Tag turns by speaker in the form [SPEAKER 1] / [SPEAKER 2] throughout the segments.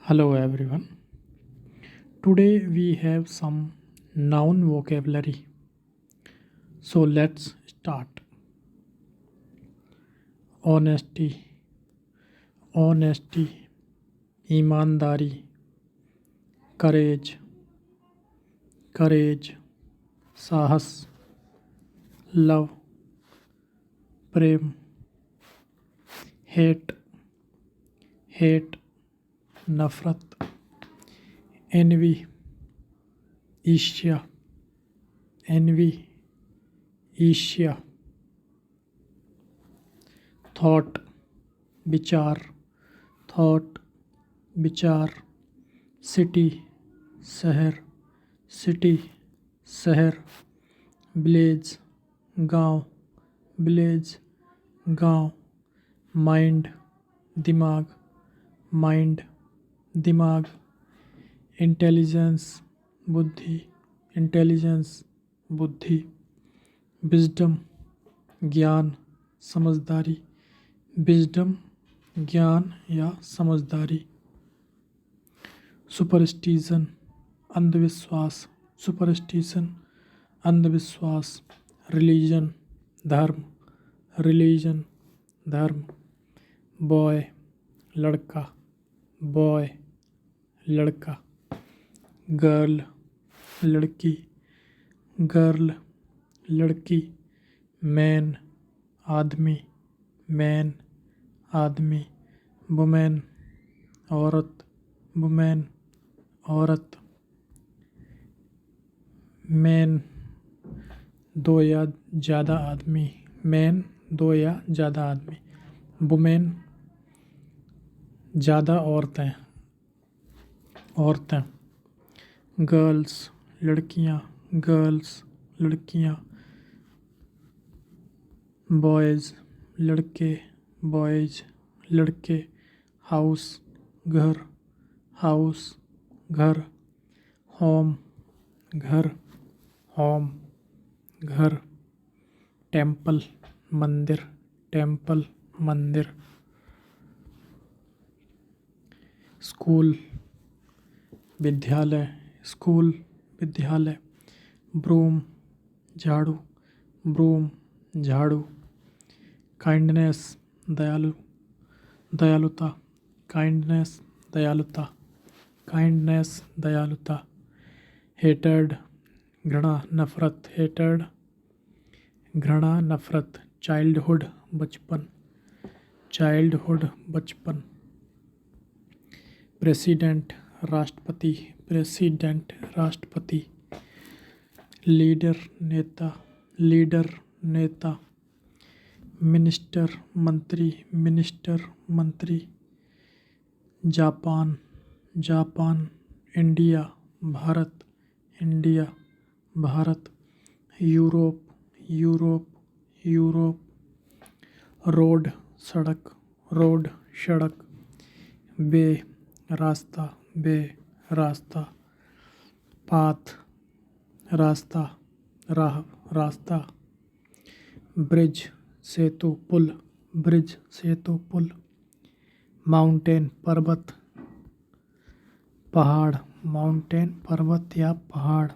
[SPEAKER 1] Hello everyone. Today we have some noun vocabulary. So let's start. Honesty, honesty, ईमानदारी, courage, courage, साहस, love, प्रेम, hate, hate, नफरत, envy, ईर्ष्या, envy, ईर्ष्या, thought, विचार, thought, विचार, city, शहर, सिटी, शहर, विलेज, गांव, विलेज, गांव, माइंड, दिमाग, माइंड, दिमाग, इंटेलिजेंस, बुद्धि, इंटेलिजेंस, बुद्धि, विजडम, ज्ञान, समझदारी, विजडम, ज्ञान या समझदारी, सुपरस्टिशन, अंधविश्वास, सुपरस्टिशन, अंधविश्वास, रिलीजन, धर्म, रिलीजन, धर्म, बॉय, लड़का, बॉय, लड़का, गर्ल, लड़की, गर्ल, लड़की, मैन, आदमी, मैन, आदमी, वुमेन, औरत, वुमेन, औरत, मैन, दो या ज़्यादा आदमी, मैन, दो या ज़्यादा आदमी, वुमेन, ज़्यादा औरतें, औरतें, गर्ल्स, लड़कियां, गर्ल्स, लड़कियां, बॉयज़, लड़के, बॉयज़, लड़के, हाउस, घर, हाउस, घर, होम, घर, होम, घर, टेम्पल, मंदिर, टेम्पल, मंदिर, स्कूल, विद्यालय, स्कूल, विद्यालय, ब्रूम, झाड़ू, ब्रूम, झाड़ू, काइंडनेस, दयालु, दयालुता, काइंडनेस, दयालुता, काइंडनेस, दयालुता, हेटेड, घृणा, नफरत, हेटेड, घृणा, नफरत, चाइल्डहुड, बचपन, चाइल्डहुड, बचपन, प्रेसिडेंट, राष्ट्रपति, प्रेसिडेंट, राष्ट्रपति, लीडर, नेता, लीडर, नेता, मिनिस्टर, मंत्री, मिनिस्टर, मंत्री, Japan, Japan, India, Bharat, India, Bharat, Europe, Europe, Europe, road, सड़क, रोड, सड़क, बे, रास्ता, बे, रास्ता, पाथ, रास्ता, राह, रास्ता, ब्रिज, सेतु, पुल, ब्रिज, सेतु, पुल, माउंटेन, पर्वत, पहाड़, माउंटेन, पर्वत या पहाड़,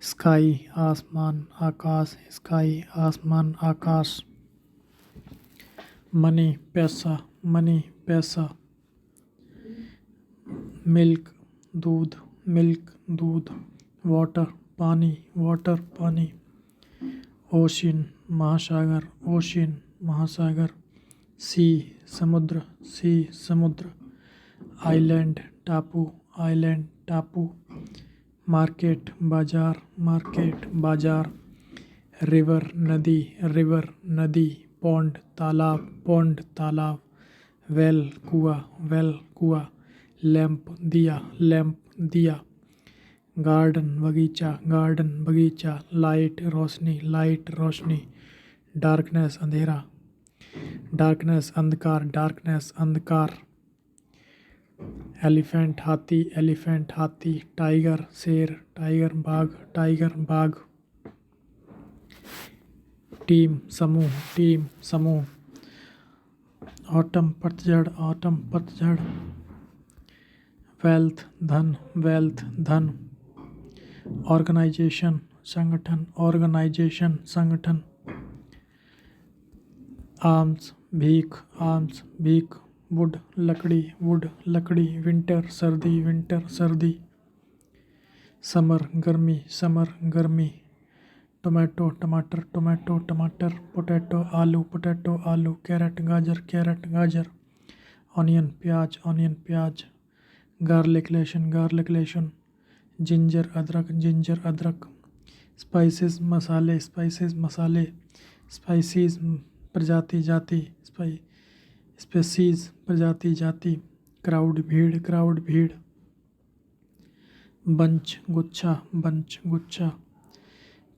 [SPEAKER 1] स्काई, आसमान, आकाश, स्काई, आसमान, आकाश, मनी, पैसा, मनी, पैसा, मिल्क, दूध, मिल्क, दूध, वाटर, पानी, वाटर, पानी, ओशियन, महासागर, ओशियन, महासागर, सी, समुद्र, सी, समुद्र, आइलैंड, टापू, आइलैंड, टापू, मार्केट, बाजार, मार्केट, बाजार, रिवर, नदी, रिवर, नदी, पॉन्ड, तालाब, पॉन्ड, तालाब, वेल, कुआं, वेल, कुआं, लैंप, दिया, लैंप, दिया, गार्डन, बगीचा, गार्डन, बगीचा, लाइट, रोशनी, लाइट, रोशनी, डार्कनेस, अंधेरा, डार्कनेस, अंधकार, डार्कनेस, अंधकार, एलिफेंट, हाथी, एलिफेंट, हाथी, टाइगर, शेर, टाइगर, बाघ, टाइगर, बाघ, टीम, समूह, टीम, समूह, ऑटम पतझड़, ऑटम पतझड़। वेल्थ धन, वेल्थ धन। ऑर्गेनाइजेशन संगठन, ऑर्गेनाइजेशन संगठन। आर्म्स भीख, आर्म्स भीख। वुड लकड़ी, वुड लकड़ी। विंटर सर्दी, विंटर सर्दी। समर गर्मी, समर गर्मी। टोमेटो टमाटर, टोमेटो टमाटर। पोटैटो आलू, पोटैटो आलू। कैरेट गाजर, कैरेट गाजर। ऑनियन प्याज, ऑनियन प्याज। गार्लिक लहसुन, गार्लिक लहसुन। जिंजर अदरक, जिंजर अदरक। स्पाइसेस मसाले, स्पाइसेस मसाले। स्पाइसीज प्रजाति जाति, स्पेसीज प्रजाति जाति। क्राउड भीड़, क्राउड भीड़। बंच गुच्छा, बंच गुच्छा।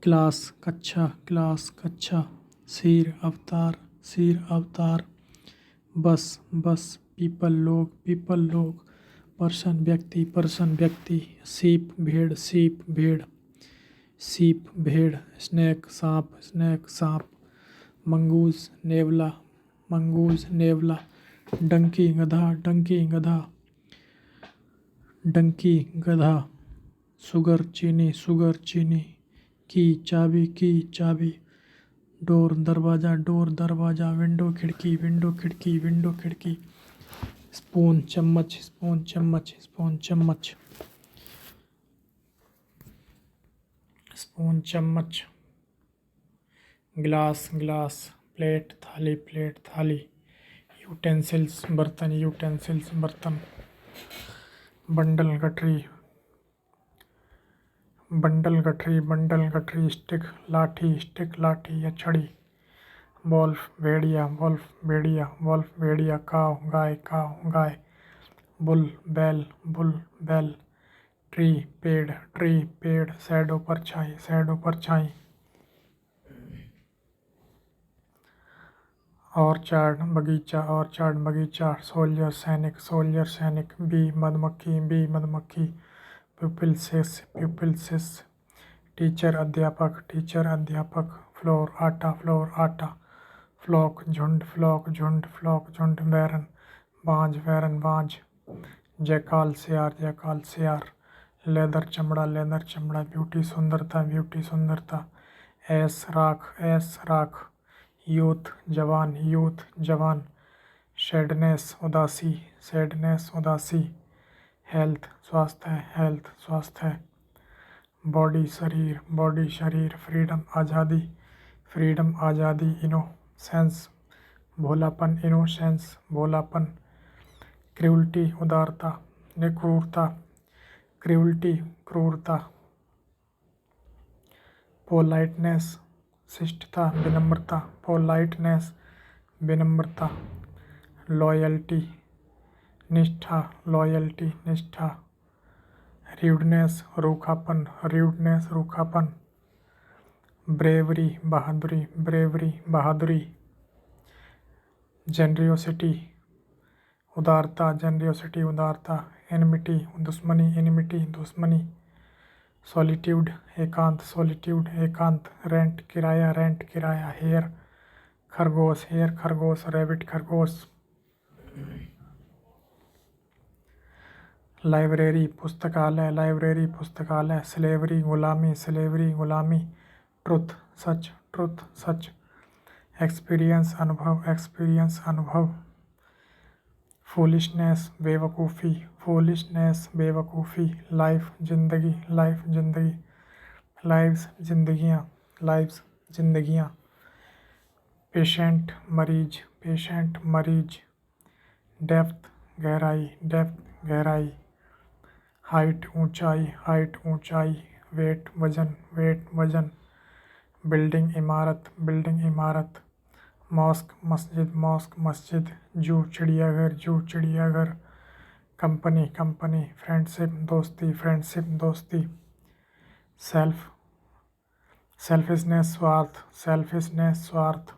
[SPEAKER 1] क्लास कक्षा, क्लास कक्षा। सिर अवतार, सिर अवतार। बस, बस। पीपल लोग, पीपल लोग। पर्सन व्यक्ति, पर्सन व्यक्ति। सीप भेड़, सीप भेड़। सीप भेड़। स्नैक सांप, स्नैक सांप। मंगूज नेवला, मंगूज नेवला। डंकी गधा, डंकी गधा। डंकी गधा। सुगर चीनी, सुगर चीनी। की चाबी, की चाबी। डोर दरवाज़ा, डोर दरवाज़ा। विंडो खिड़की, विंडो खिड़की, विंडो खिड़की। स्पून चम्मच, स्पून चम्मच, स्पून चम्मच। स्पून चम्मच। गिलास, गिलास। प्लेट थाली, प्लेट थाली। यूटेंसिल्स बर्तन, यूटेंसिल्स बर्तन। बंडल गठरी, बंडल गठरी, बंडल गठरी। स्टिक लाठी, स्टिक लाठी या छड़ी। वॉल्फ भेड़िया, वॉल्फ भेड़िया, वॉल्फ भेड़िया। काव गाय, काव गाय। बुल बैल, बुल बैल। ट्री पेड़, ट्री पेड़। शैडो परछाई, शैडो परछाई। ऑर्चार्ड बगीचा, ऑर्चार्ड बगीचा। सोल्जर सैनिक, सोल्जर सैनिक। बी मधुमक्खी, बी मधुमक्खी। प्यूपिल्सिस, प्यूपिल्सिस। टीचर अध्यापक, टीचर अध्यापक। फ्लोर आटा, फ्लोर आटा। फ्लॉक झुंड, फ्लॉक झुंड, फ्लॉक झुंड। बैरन बांझ, बैरन बांझ। जयकाल सियार, जयकाल सियार। लेदर चमड़ा, लेदर चमड़ा। ब्यूटी सुंदरता, ब्यूटी सुंदरता। ऐस राख, ऐस राख। यूथ जवान, यूथ जवान। सैडनेस उदासी, सैडनेस उदासी। हेल्थ स्वास्थ्य, हेल्थ स्वास्थ्य। बॉडी शरीर, बॉडी शरीर। फ्रीडम आज़ादी, फ्रीडम आज़ादी। इनोसेंस भोलापन, इनोसेंस भोलापन। क्रूल्टी उदारता, क्रूरता। क्रूल्टी क्रूरता। पोलाइटनेस शिष्टता, विनम्रता। पोलाइटनेस विनम्रता। लॉयल्टी निष्ठा, लॉयल्टी निष्ठा। र्यूडनेस रूखापन, र्यूडनेस रूखापन। ब्रेवरी बहादुरी, ब्रेवरी बहादुरी। जेनरियोसिटी उदारता, जेनरियोसिटी उदारता। एनिमिटी दुश्मनी, एनिमिटी दुश्मनी। सॉलिट्यूड एकांत, सॉलिट्यूड एकांत। रेंट किराया, रेंट किराया। हेयर खरगोश, हेयर खरगोश। रैबिट खरगोश। लाइब्रेरी पुस्तकालय, लाइब्रेरी पुस्तकालय। स्लेवरी गुलामी, स्लेवरी गुलामी। ट्रुथ सच, ट्रुथ सच। एक्सपीरियंस अनुभव, एक्सपीरियंस अनुभव। फूलिशनेस बेवकूफ़ी, फूलिशनेस बेवकूफ़ी। लाइफ जिंदगी, लाइफ जिंदगी। लाइव्स जिंदगियाँ, लाइव्स जिंदगियाँ। पेशेंट मरीज, पेशेंट मरीज। डेप्थ गहराई, डेप्थ गहराई। हाइट ऊंचाई, हाइट ऊंचाई। वेट वजन, वेट वजन। बिल्डिंग इमारत, बिल्डिंग इमारत। मॉस्क मस्जिद, मॉस्क मस्जिद। जू चिड़ियाघर, जू चिड़ियाघर। Company, company. फ्रेंडशिप दोस्ती, फ्रेंडशिप दोस्ती। सेल्फ सेल्फिशनेस स्वार्थ, सेल्फिशनेस स्वार्थ।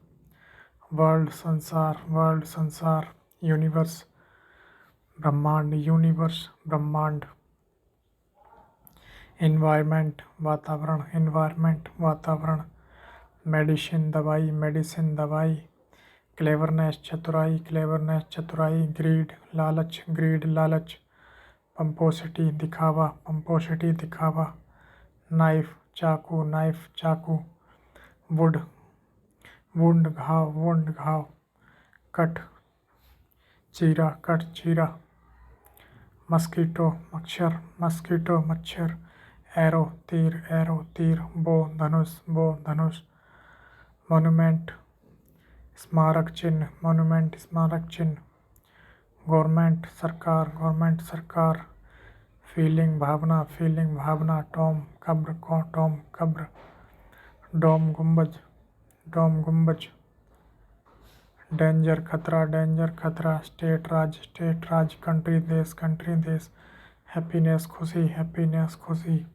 [SPEAKER 1] वर्ल्ड संसार, वर्ल्ड संसार। यूनिवर्स ब्रह्मांड, यूनिवर्स ब्रह्मांड। एनवायरनमेंट वातावरण, एनवायरनमेंट वातावरण। मेडिसिन दवाई, मेडिसिन दवाई। क्लेवरनेस चतुराई, क्लेवरनेस चतुराई। ग्रीड लालच, ग्रीड लालच। पंपोसिटी दिखावा, पंपोसिटी दिखावा। नाइफ चाकू, नाइफ चाकू। वुड वुंड घाव, वुंड घाव। कट चीरा, कट चीरा। मस्कीटो मच्छर, मस्कीटो मच्छर। एरो तीर, एरो तीर। बो धनुष, बो धनुष। मोन्यूमेंट स्मारक चिन्ह, मोन्यूमेंट स्मारक चिन्ह। गवर्नमेंट सरकार, गवर्नमेंट सरकार। फीलिंग भावना, फीलिंग भावना। टॉम कब्र को, टॉम कब्र। डोम गुंबज, डोम गुंबज। डेंजर खतरा, डेंजर खतरा। स्टेट राज, स्टेट राज। कंट्री देश, कंट्री देश। हैप्पीनेस खुशी, हैप्पीनेस खुशी।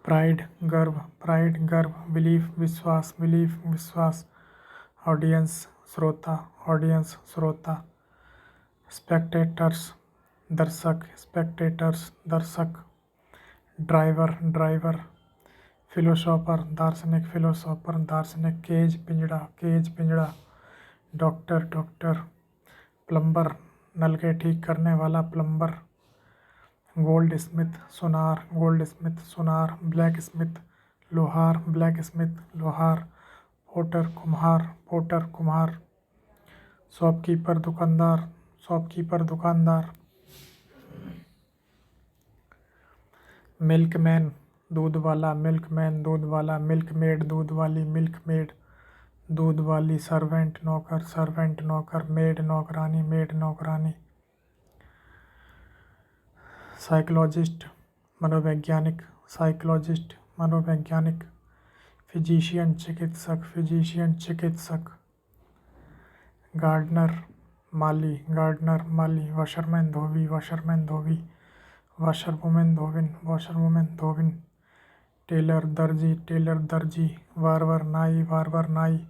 [SPEAKER 1] प्राइड गर्व, प्राइड गर्व। बिलीफ विश्वास, बिलीफ विश्वास। ऑडियंस श्रोता, ऑडियंस श्रोता। स्पेक्टेटर्स दर्शक, स्पेक्टेटर्स दर्शक। Driver, driver. फिलोसोफर दार्शनिक, फिलोसोफर दार्शनिक। केज पिंजड़ा, केज पिंजड़ा। Doctor, doctor. प्लम्बर नल के ठीक करने वाला, प्लम्बर। गोल्ड स्मिथ सुनार, गोल्ड स्मिथ सुनार। ब्लैक स्मिथ लोहार, ब्लैक स्मिथ लोहार। पोटर कुम्हार, पोटर कुम्हार। शॉपकीपर दुकानदार, शॉपकीपर दुकानदार। मिल्कमैन दूध वाला, मिल्कमैन दूध वाला। मिल्कमेड दूध वाली, मिल्कमेड दूध वाली। सर्वेंट नौकर, सर्वेंट नौकर। मेड नौकरानी, मेड नौकरानी। साइकोलॉजिस्ट मनोवैज्ञानिक, साइकोलॉजिस्ट मनोवैज्ञानिक। फिजिशियन चिकित्सक, फिजिशियन चिकित्सक। गार्डनर माली, गार्डनर माली। वॉशरमैन धोबी, वॉशरमैन धोबी। वॉशरवुमेन धोबिन, वॉशरवुमेन धोबिन। टेलर दर्जी, टेलर दर्जी। वारवर नाई, वारवर नाई।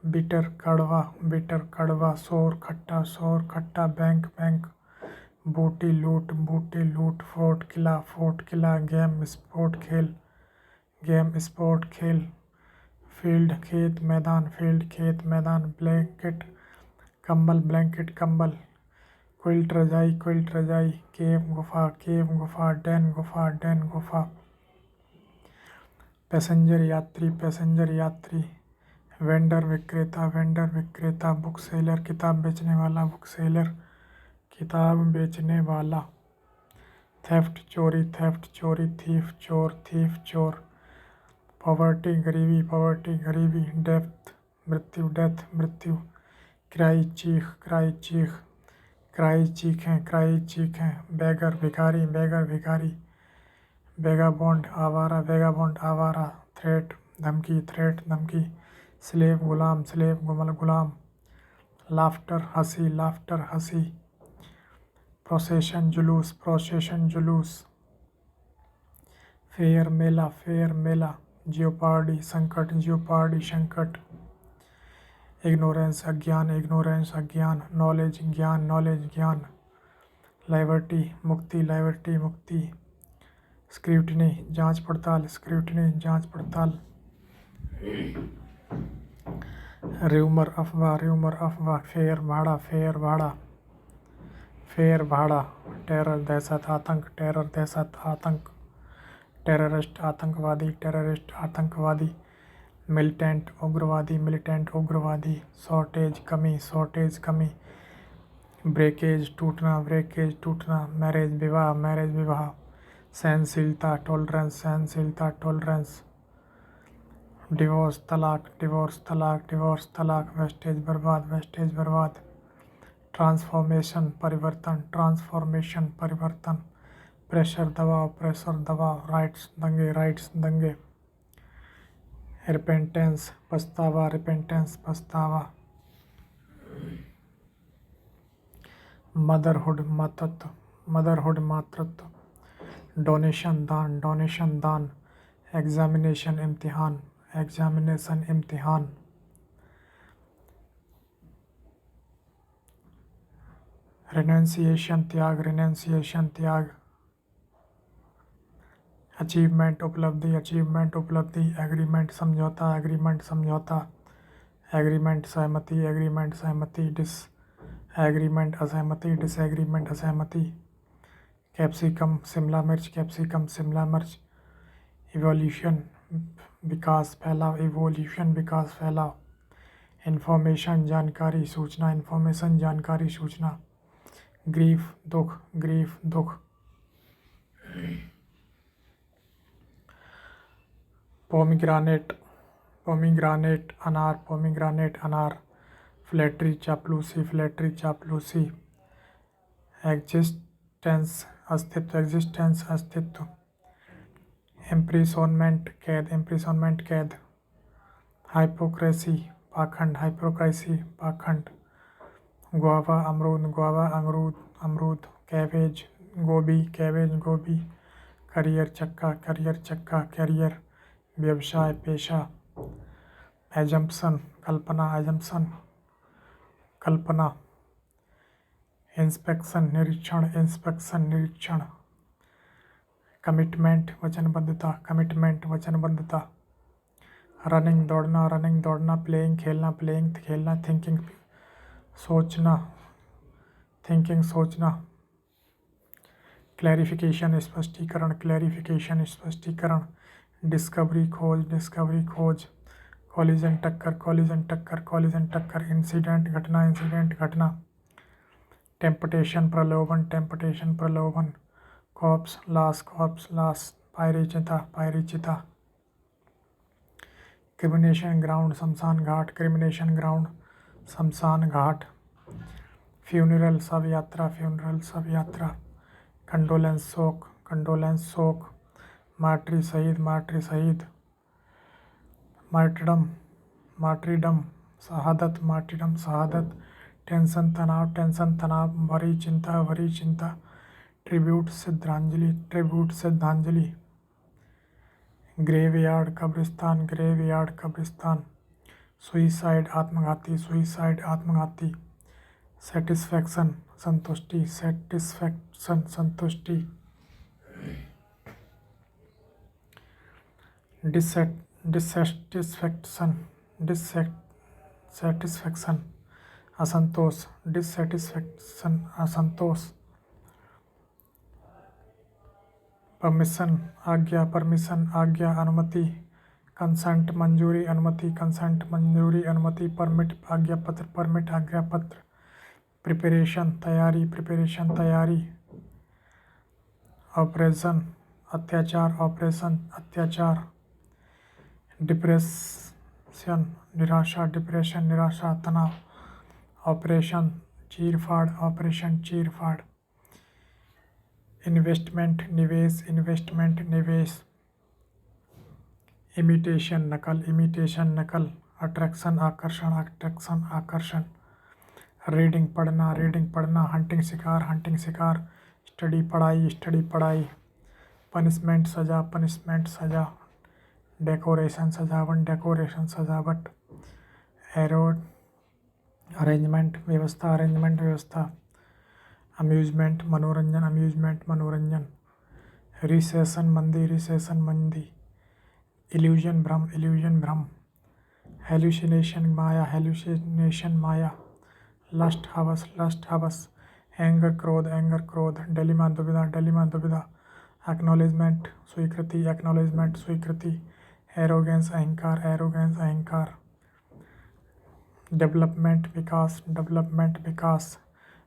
[SPEAKER 1] बिटर कड़वा, बिटर कड़वा। सोर खट्टा, सोर खट्टा। Bank, bank. बूटी लूट, बूटी लूट। फोर्ट किला, फोर्ट किला। गेम स्पोर्ट खेल, गेम स्पोर्ट खेल। फील्ड खेत मैदान, फील्ड खेत मैदान। ब्लैंकेट कंबल, ब्लैंकेट कंबल। क्विल्ट रजाई, क्विल्ट रजाई। केव गुफा, केव गुफा। डेन गुफा, डेन गुफा। पैसेंजर यात्री, पैसेंजर यात्री। वेंडर विक्रेता, वेंडर विक्रेता। बुक सेलर किताब बेचने वाला, बुक सेलर किताब बेचने वाला। थेफ्ट चोरी, थेफ्ट चोरी। थीफ चोर, थीफ चोर। पॉवर्टी गरीबी, पॉवर्टी गरीबी। डेथ मृत्यु, डेथ मृत्यु। क्राई चीख, क्राई चीख। Cry चीखें, cry चीखें। बेगर भिखारी, बेगर भिखारी। वेगाबॉन्ड आवारा, वेगाबॉन्ड आवारा। थ्रेट धमकी, थ्रेट धमकी। स्लेव गुलाम, स्लेव गुलाम। लाफ्टर हंसी, लाफ्टर हंसी। प्रोसेशन जुलूस, प्रोसेशन जुलूस। फेयर मेला, फेयर मेला। जियोपार्डी संकट, जियोपार्डी संकट। इग्नोरेंस अज्ञान, इग्नोरेंस अज्ञान। नॉलेज ज्ञान, नॉलेज ज्ञान। लाइबर्टी मुक्ति, लाइबर्टी मुक्ति। स्क्रूटिनी जांच पड़ताल, स्क्रूटिनी जांच पड़ताल। र्यूमर अफवाह, र्यूमर अफवाह। फेयर भाड़ा, फेयर भाड़ा। फेयर भाड़ा। टेरर दहशत, आतंक। टेरर दहशत, आतंक। टेररिस्ट आतंकवादी, टेररिस्ट आतंकवादी। मिलिटेंट उग्रवादी, मिलिटेंट उग्रवादी। शॉर्टेज कमी, शॉर्टेज कमी। ब्रेकेज टूटना, ब्रेकेज टूटना। मैरिज विवाह, मैरिज विवाह। सहनशीलता टॉलरेंस, सहनशीलता टॉलरेंस। डिवोर्स तलाक, डिवोर्स तलाक, डिवोर्स तलाक। वेस्टेज बर्बाद, वेस्टेज बर्बाद। ट्रांसफॉर्मेशन परिवर्तन, ट्रांसफॉर्मेशन परिवर्तन। प्रेशर दबाव, प्रेशर दबाव। राइट्स दंगे, राइट्स दंगे। रिपेंटेंस पछतावा, रिपेंटेंस पछतावा। मदरहुड मातृत्व, मदरहुड मातृत्व। डोनेशन दान, डोनेशन दान। एग्जामिनेशन इम्तिहान, एग्जामिनेशन इम्तिहान। रिनंसिएशन त्याग, रिनंसिएशन त्याग। अचीवमेंट उपलब्धि, अचीवमेंट उपलब्धि। एग्रीमेंट समझौता, एग्रीमेंट समझौता। एग्रीमेंट सहमति, एग्रीमेंट सहमति, डिस एग्रीमेंट असहमति, डिसएग्रीमेंट असहमति। कैप्सिकम शिमला मिर्च, कैप्सिकम शिमला मिर्च। इवोल्यूशन विकास फैलाव, इवोल्यूशन विकास फैलाव। इंफॉर्मेशन जानकारी सूचना, इंफॉर्मेशन जानकारी सूचना। ग्रीफ दुख, ग्रीफ दुख। पोमीग्रानेट, पोमीग्रानेट अनार, पोमीग्रानेट अनार। फ्लैटरी चापलूसी, फ्लैटरी चापलूसी। एग्जिस्टेंस अस्तित्व, एग्जिस्टेंस अस्तित्व। इम्प्रिसोनमेंट कैद, इम्प्रिसोनमेंट कैद। हाइपोक्रेसी पाखंड, हाइपोक्रेसी पाखंड। गुआवा अमरूद, गुआवा अमरूद, अमरूद। कैबेज गोभी, कैबेज गोभी। करियर चक्का, करियर चक्का, करियर। व्यवसाय पेशा। एजम्पशन कल्पना, एजम्पशन कल्पना। इंस्पेक्शन निरीक्षण, इंस्पेक्शन निरीक्षण। कमिटमेंट वचनबद्धता, कमिटमेंट वचनबद्धता। रनिंग दौड़ना, रनिंग दौड़ना। प्लेइंग खेलना, प्लेइंग खेलना। थिंकिंग सोचना, थिंकिंग सोचना। क्लैरिफिकेशन स्पष्टीकरण, क्लैरिफिकेशन स्पष्टीकरण। डिस्कवरी खोज, डिस्कवरी खोज। कॉलिजन टक्कर, कॉलिजन टक्कर, कॉलिजन टक्कर। इंसिडेंट घटना, इंसिडेंट घटना। टेम्पटेशन प्रलोभन, टेम्पटेशन प्रलोभन। कॉप्स लाश, कॉप्स लाश। पायरेचिता, पायरेचिता। क्रिमिनेशन ग्राउंड शमशान घाट, क्रिमिनेशन ग्राउंड शमशान घाट। फ्यूनरल शव यात्रा, फ्यूनरल शव यात्रा। कंडोलेंस शोक, कंडोलेंस शोक। मार्टरी शहीद, मार्टरी शहीद। मार्टरडम, मार्टरीडम शहादत, मार्टरडम शहादत। टेंशन तनाव, टेंशन तनाव। भरी चिंता, भरी चिंता। ट्रिब्यूट श्रद्धांजलि, ट्रिब्यूट श्रद्धांजलि। ग्रेवयार्ड कब्रिस्तान, ग्रेवयार्ड कब्रिस्तान। सुइसाइड आत्मघाती, सुइसाइड आत्मघाती। सेटिस्फैक्शन संतुष्टि, सेटिस्फैक्शन संतुष्टि। डिससेटिस्फैक्शन, डिससेटिस्फैक्शन असंतोष, डिससेटिस्फैक्शन असंतोष। परमिशन आज्ञा, परमिशन आज्ञा। अनुमति कंसेंट मंजूरी, अनुमति कंसेंट मंजूरी, अनुमति। परमिट आज्ञा पत्र, परमिट आज्ञा पत्र। प्रिपरेशन तैयारी, प्रिपरेशन तैयारी। ऑपरेशन अत्याचार, ऑपरेशन अत्याचार। डिप्रेशन निराशा, डिप्रेशन निराशा तनाव। ऑपरेशन चीरफाड़, ऑपरेशन चीरफाड़। इन्वेस्टमेंट निवेश, इन्वेस्टमेंट निवेश। इमिटेशन नकल, इमिटेशन नकल। अट्रैक्शन आकर्षण, अट्रैक्शन आकर्षण। रीडिंग पढ़ना, रीडिंग पढ़ना। हंटिंग शिकार, हंटिंग शिकार। स्टडी पढ़ाई, स्टडी पढ़ाई। पनिशमेंट सजा, पनिशमेंट सजा। डेकोरेशन सजावट, डेकोरेशन सजावट। एरोड अरेंजमेंट व्यवस्था, अरेंजमेंट व्यवस्था। अम्यूजमेंट मनोरंजन, अम्यूजमेंट मनोरंजन। रिसेशन मंदी, रिसेशन मंदी। इल्यूजन भ्रम, इल्यूजन भ्रम। हेल्यूसिनेशन माया, हेल्यूसिनेशन माया। लस्ट हवस, लस्ट हवस। एंगर क्रोध, एंगर क्रोध। डेलिमा दुविधा, डेलिमा दुविधा। एक्नॉलेजमेंट स्वीकृति, एक्नॉलेजमेंट स्वीकृति। एरोगेंस अहंकार, एरोगेंस अहंकार। डेवलपमेंट विकास, डेवलपमेंट विकास।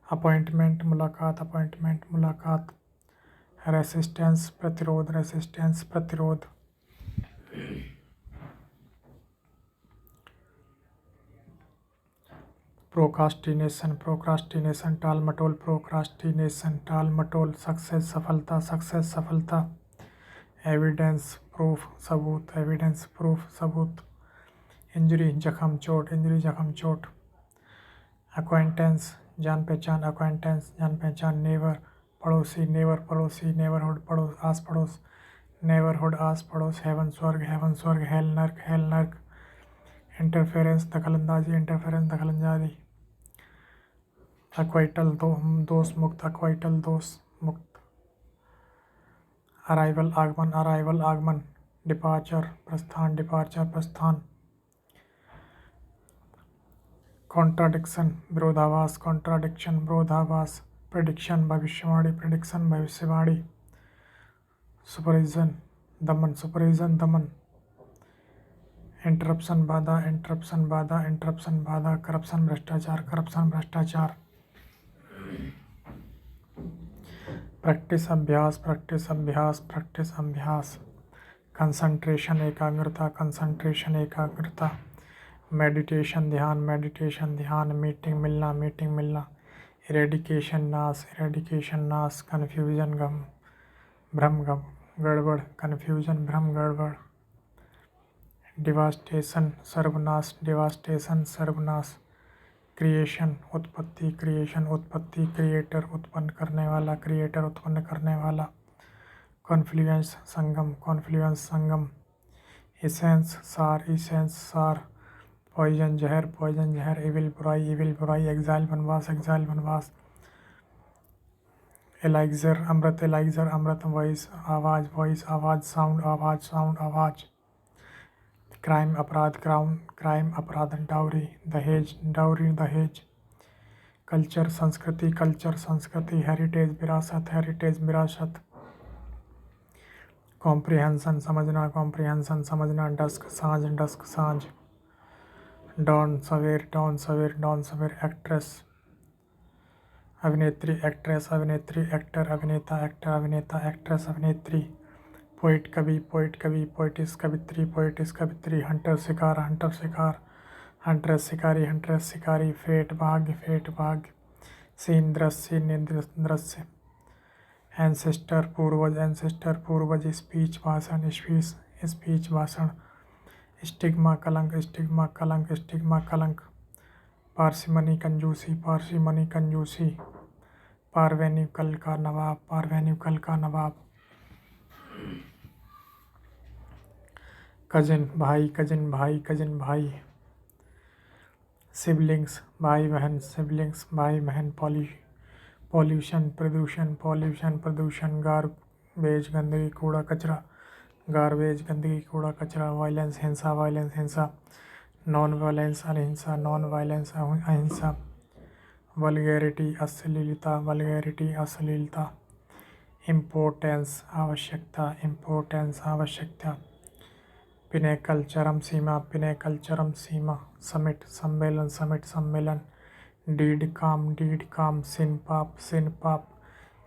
[SPEAKER 1] अपॉइंटमेंट मुलाकात, अपॉइंटमेंट मुलाकात। रेसिस्टेंस प्रतिरोध, रेसिस्टेंस प्रतिरोध। प्रोक्रास्टिनेशन, प्रोक्रास्टिनेशन टाल मटोल, प्रोक्रास्टिनेशन टाल मटोल। सक्सेस सफलता, सक्सेस सफलता। एविडेंस प्रूफ सबूत, एविडेंस प्रूफ सबूत। इंजरी जख्म चोट, इंजरी जख्म चोट। अक्वाइंटेंस जान पहचान, अक्वाइंटेंस जान पहचान। नेवर पड़ोसी, नेवर पड़ोसी। नेबरहुड पड़ोस, आस पड़ोस। नेबरहुड आस पड़ोस। हेवन स्वर्ग, हेवन स्वर्ग। हेल नर्क, हेल नर्क। Interference दखलंदाजी, interference दखलंदाजी। अक्वाइटल दोष मुक्त, अक्वाइटल दोष मुक्त। अराइवल आगमन, अराइवल आगमन। डिपार्चर प्रस्थान, डिपार्चर प्रस्थान। कॉन्ट्राडिक्शन विरोधाभास, कॉन्ट्राडिक्शन विरोधाभास, प्रेडिक्शन भविष्यवाणी, प्रेडिक्शन भविष्यवाणी, सुपरविजन दमन, सुपरविजन दमन, इंटरप्शन बाधा, इंटरप्शन बाधा, इंटरप्शन बाधा, करप्शन भ्रष्टाचार, करप्शन भ्रष्टाचार, प्रैक्टिस अभ्यास, प्रैक्टिस अभ्यास, प्रैक्टिस अभ्यास, कंसंट्रेशन एकाग्रता, कंसंट्रेशन एकाग्रता, मेडिटेशन ध्यान, मेडिटेशन ध्यान, मीटिंग मिलना, मीटिंग मिलना, इरेडिकेशन नाश, इरेडिकेशन नाश, कन्फ्यूजन गम भ्रम गम गड़बड़, कन्फ्यूजन भ्रम गड़बड़, डिवास्टेशन सर्वनाश, डिवास्टेशन सर्वनाश, क्रिएशन उत्पत्ति, क्रिएशन उत्पत्ति, क्रिएटर उत्पन्न करने वाला, क्रिएटर उत्पन्न करने वाला, कॉन्फ्लुएंस संगम, कॉन्फ्लुएंस संगम, इसेंस सार, इसेंस सार, पॉइजन जहर, पॉइजन जहर, इविल बुराई, इविल बुराई, एग्जाइल वनवास, एग्जाइल वनवास, एलाइजर अमृत, एलाइजर अमृत, वॉइस आवाज़, वॉइस आवाज़, साउंड आवाज़, साउंड आवाज़, क्राइम अपराध, क्राइम अपराध, डाउरी दहेज, डाउरी दहेज, कल्चर संस्कृति, कल्चर संस्कृति, हेरिटेज विरासत, हेरिटेज विरासत, कॉम्प्रिहेंशन समझना, कॉम्प्रिहेंशन समझना, डस्क साँझ, डस्क साँझ, डॉन सवेर, डॉन सवेर, डॉन सवेर, एक्ट्रेस अभिनेत्री, एक्ट्रेस अभिनेत्री, एक्टर अभिनेता, एक्टर अभिनेता, एक्ट्रेस अभिनेत्री, पोइट कवि, पोइट कवि, पोइटिस कवित्री, पोइटिस कवित्री, हंटर शिकार, हंटर शिकार, हंट्रेस शिकारी, हंट्रेस शिकारी, फेट भाग्य, फेट भाग्य, सीन दृश्य, सीन दृश्य, एंसेस्टर पूर्वज, एंसेस्टर पूर्वज, स्पीच भाषण, स्पीच स्पीच भाषण, स्टिग्मा कलंक, स्टिग्मा कलंक, स्टिग्मा कलंक, पार्सिमनी कंजूसी, पार्सिमनी कंजूसी, पारवेन्यू कल का नवाब, पारवेन्यू कल का नवाब, कजिन भाई, कजिन भाई, कजिन भाई, सिबलिंग्स भाई बहन, सिबलिंग्स भाई बहन, पॉल्यूशन प्रदूषण, पॉल्यूशन प्रदूषण, गार्बेज गंदगी कूड़ा कचरा, गार्बेज गंदगी कूड़ा कचरा, वायलेंस हिंसा, वायलेंस हिंसा, नॉन वायलेंस अहिंसा, नॉन वायलेंस अहिंसा, वल्गैरिटी अश्लीलता, वल्गैरिटी अश्लीलता, इम्पोर्टेंस आवश्यकता, इम्पोर्टेंस आवश्यकता, पिनेकल चरम सीमा, पिनेकल चरम सीमा, समिट सम्मेलन, समिट सम्मेलन, डीड काम, सिन पाप,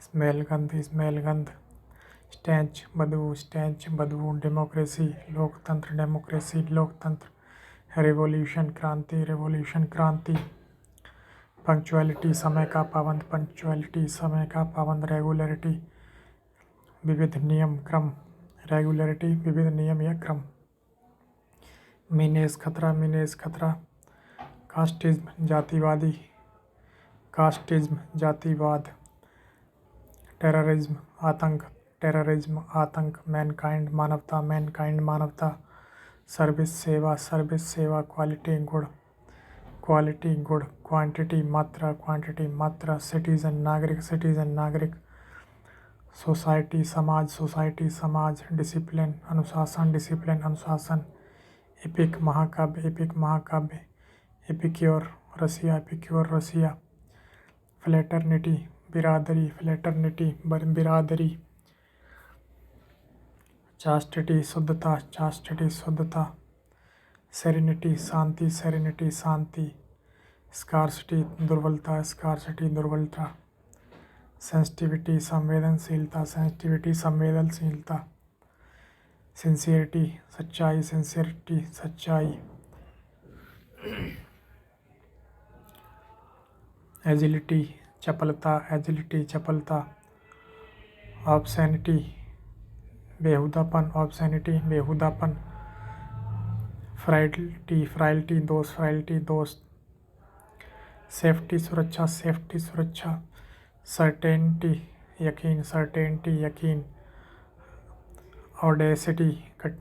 [SPEAKER 1] स्मेल गंध, स्मेल गंध, स्टैंच बदबू, डेमोक्रेसी लोकतंत्र, डेमोक्रेसी लोकतंत्र, रेवोल्यूशन क्रांति, रेवोल्यूशन क्रांति, पंक्चुअलिटी समय का पाबंद, पंक्चुअलिटी समय का पाबंद, रेगुलरिटी विविध नियम क्रम, रेगुलरिटी विविध नियम या क्रम, मीनेस खतरा, मीनेस खतरा, कास्टिज्म जातिवादी, कास्टिज्म जातिवाद, टेररिज्म आतंक, टेररिज्म आतंक, मैनकाइंड मानवता, मैनकाइंड मानवता, सर्विस सेवा, क्वालिटी गुण, क्वालिटी गुण, क्वांटिटी मात्रा, क्वांटिटी मात्रा, सिटीजन नागरिक, सिटीजन नागरिक, सोसाइटी समाज, डिसिप्लिन अनुशासन, डिसिप्लिन अनुशासन, एपिक महाकाव्य, एपिक महाकाव्य, एपिक्योर रसिया, एपिक्योर रसिया, फ्लैटरनिटी बिरादरी, फ्लैटरनिटी बिरादरी, चास्टिटी शुद्धता, चास्टिटी शुद्धता, सेरेनिटी शांति, सेरेनिटी शांति, स्कार्सिटी दुर्बलता, स्कार्सिटी दुर्बलता, सेंसिटिविटी संवेदनशीलता, सेंसिटिविटी संवेदनशीलता, सिंसियरिटी सच्चाई, सिंसियरिटी सच्चाई, एजिलिटी चपलता, एजिलिटी चपलता, ऑब्सैनिटी बेहुदापन, ऑब्सैनिटी बेहुदापन, फ्राइल्टी दोष, फ्राइल्टी दोष, सेफ्टी सुरक्षा, सेफ्टी सुरक्षा, सर्टेनिटी यकीन, सर्टेनिटी यकीन, ऑडेसिटी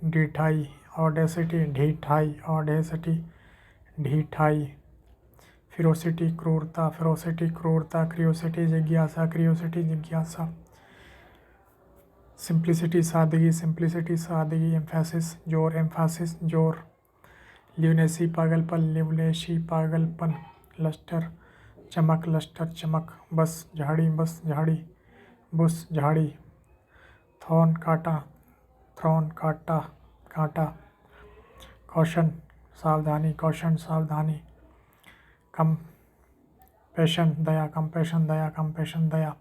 [SPEAKER 1] ढीठाई, ऑडेसिटी ढीठाई, ऑडेसिटी ढीठाई, फिरोसिटी क्रूरता, फिरोसिटी क्रूरता, क्रियोसिटी जिज्ञासा, क्रियोसिटी जिज्ञासा, सिंप्लिसिटी सादगी, सिंप्लिसिटी सादगी, एम्फेसिस जोर, एम्फेसिस जोर, ल्यूनेसी पागलपन, ल्यूनेसी पागलपन, लस्टर चमक लस्टर चमक, बस झाड़ी बुस झाड़ी, थॉर्न कांटा कांटा, कॉशन सावधानी, कंपैशन दया,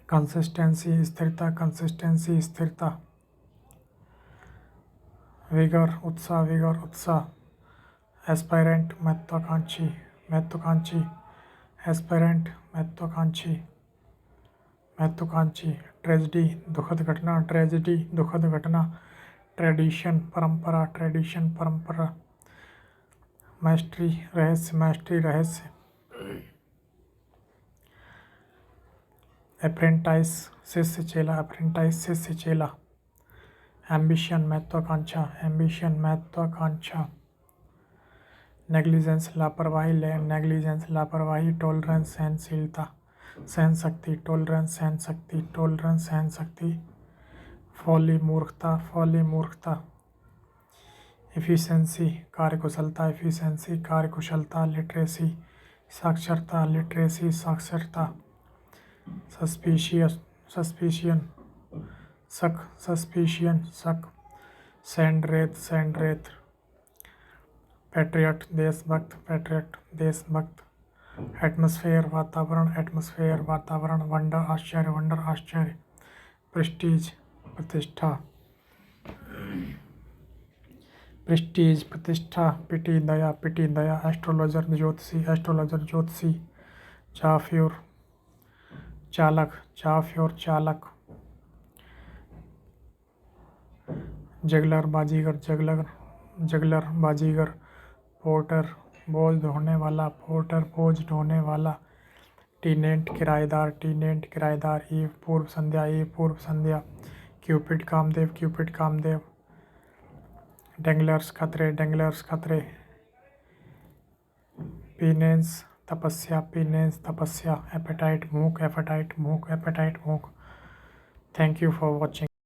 [SPEAKER 1] कंसिस्टेंसी स्थिरता, विगर उत्साह, एस्पायरेंट महत्वाकांक्षी, एस्पायरेंट महत्वाकांक्षी, ट्रेजेडी दुखद घटना, ट्रेडिशन परंपरा, मैस्ट्री रहस्य, अप्रेंटाइज शिष्य चेला, एम्बिशन महत्वाकांक्षा, नेग्लिजेंस लापरवाही, टॉलरेंस सहनशक्ति, फॉली मूर्खता, एफिशिएंसी कार्यकुशलता, लिटरेसी साक्षरता, सस्पिशियन शक, सैंड रेत, पैट्रियट देशभक्त, एटमॉस्फेयर वातावरण, वंडर आश्चर्य, प्रेस्टीज प्रतिष्ठा, पिटी दया, एस्ट्रोलॉजर ज्योतिषी, चालक, जगलर बाजीगर, पोर्टर बोझ ढोने वाला, टीनेंट किराएदार, ईव पूर्व संध्या, क्यूपिड कामदेव, डेंगलर्स खतरे, पीनेंस तपस्या, एपेटाइट भूख। Thank you for watching.